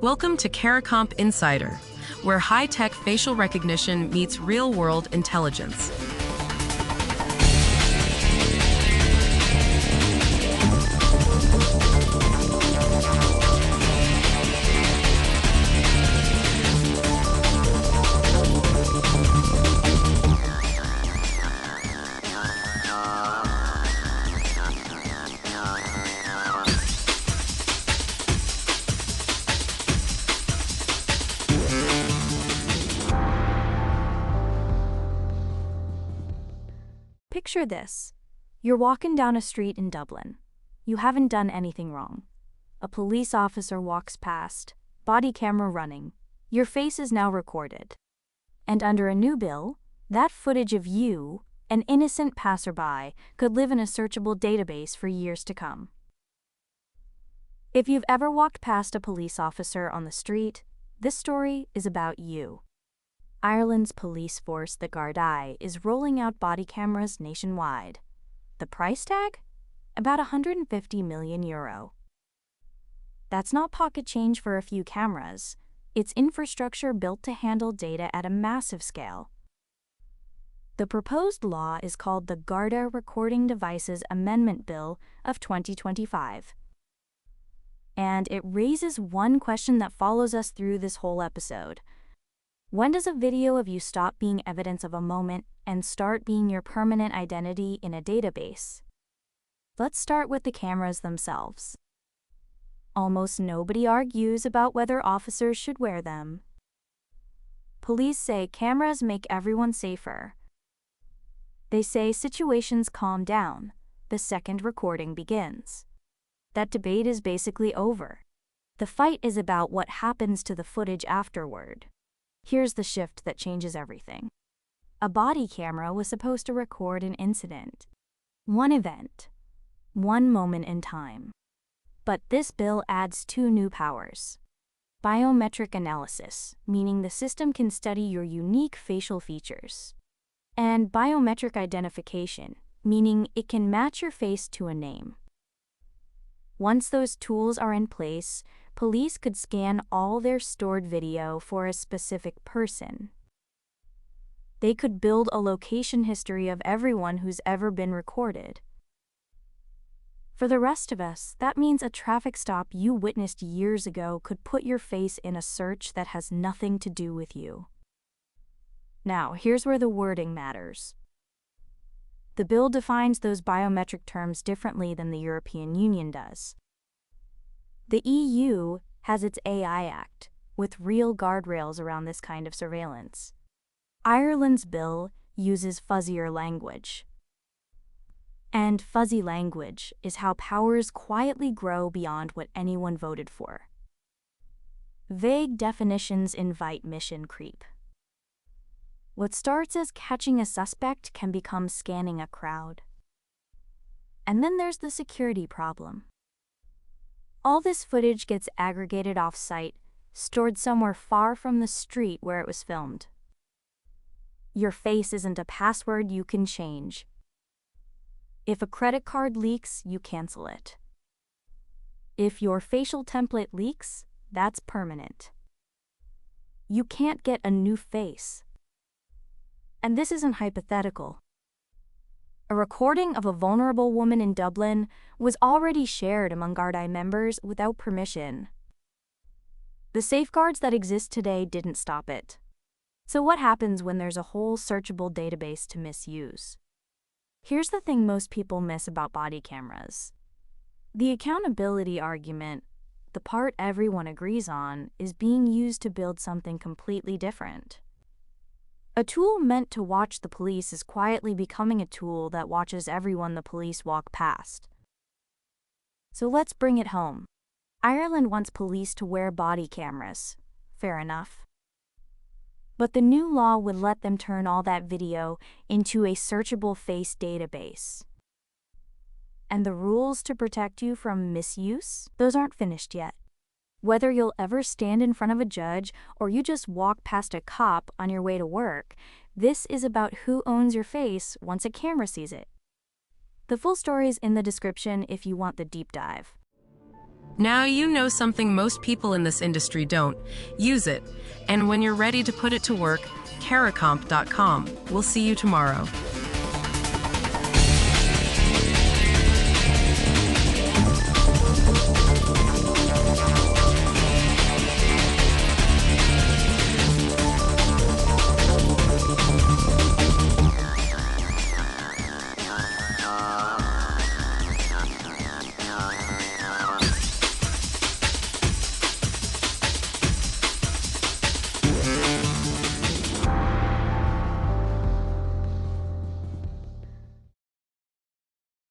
Welcome to CARICOMP Insider, where high-tech facial recognition meets real-world intelligence. Picture this. You're walking down a street in Dublin. You haven't done anything wrong. A police officer walks past, body camera running. Your face is now recorded. And under a new bill, that footage of you, an innocent passerby, could live in a searchable database for years to come. If you've ever walked past a police officer on the street, this story is about you. Ireland's police force, the Gardaí, is rolling out body cameras nationwide. The price tag? About €150 million. That's not pocket change for a few cameras. It's infrastructure built to handle data at a massive scale. The proposed law is called the Garda Recording Devices Amendment Bill of 2025. And it raises one question that follows us through this whole episode. When does a video of you stop being evidence of a moment and start being your permanent identity in a database? Let's start with the cameras themselves. Almost nobody argues about whether officers should wear them. Police say cameras make everyone safer. They say situations calm down the second recording begins. That debate is basically over. The fight is about what happens to the footage afterward. Here's the shift that changes everything. A body camera was supposed to record an incident, one event, one moment in time. But this bill adds two new powers. Biometric analysis, meaning the system can study your unique facial features. And biometric identification, meaning it can match your face to a name. Once those tools are in place, police could scan all their stored video for a specific person. They could build a location history of everyone who's ever been recorded. For the rest of us, that means a traffic stop you witnessed years ago could put your face in a search that has nothing to do with you. Now, here's where the wording matters. The bill defines those biometric terms differently than the European Union does. The EU has its AI Act, with real guardrails around this kind of surveillance. Ireland's bill uses fuzzier language. And fuzzy language is how powers quietly grow beyond what anyone voted for. Vague definitions invite mission creep. What starts as catching a suspect can become scanning a crowd. And then there's the security problem. All this footage gets aggregated off-site, stored somewhere far from the street where it was filmed. Your face isn't a password you can change. If a credit card leaks, you cancel it. If your facial template leaks, that's permanent. You can't get a new face. And this isn't hypothetical. A recording of a vulnerable woman in Dublin was already shared among Gardaí members without permission. The safeguards that exist today didn't stop it. So what happens when there's a whole searchable database to misuse? Here's the thing most people miss about body cameras. The accountability argument, the part everyone agrees on, is being used to build something completely different. A tool meant to watch the police is quietly becoming a tool that watches everyone the police walk past. So let's bring it home. Ireland wants police to wear body cameras. Fair enough. But the new law would let them turn all that video into a searchable face database. And the rules to protect you from misuse, those aren't finished yet. Whether you'll ever stand in front of a judge or you just walk past a cop on your way to work, this is about who owns your face once a camera sees it. The full story is in the description if you want the deep dive. Now you know something most people in this industry don't. Use it. And when you're ready to put it to work, caracomp.com. We'll see you tomorrow.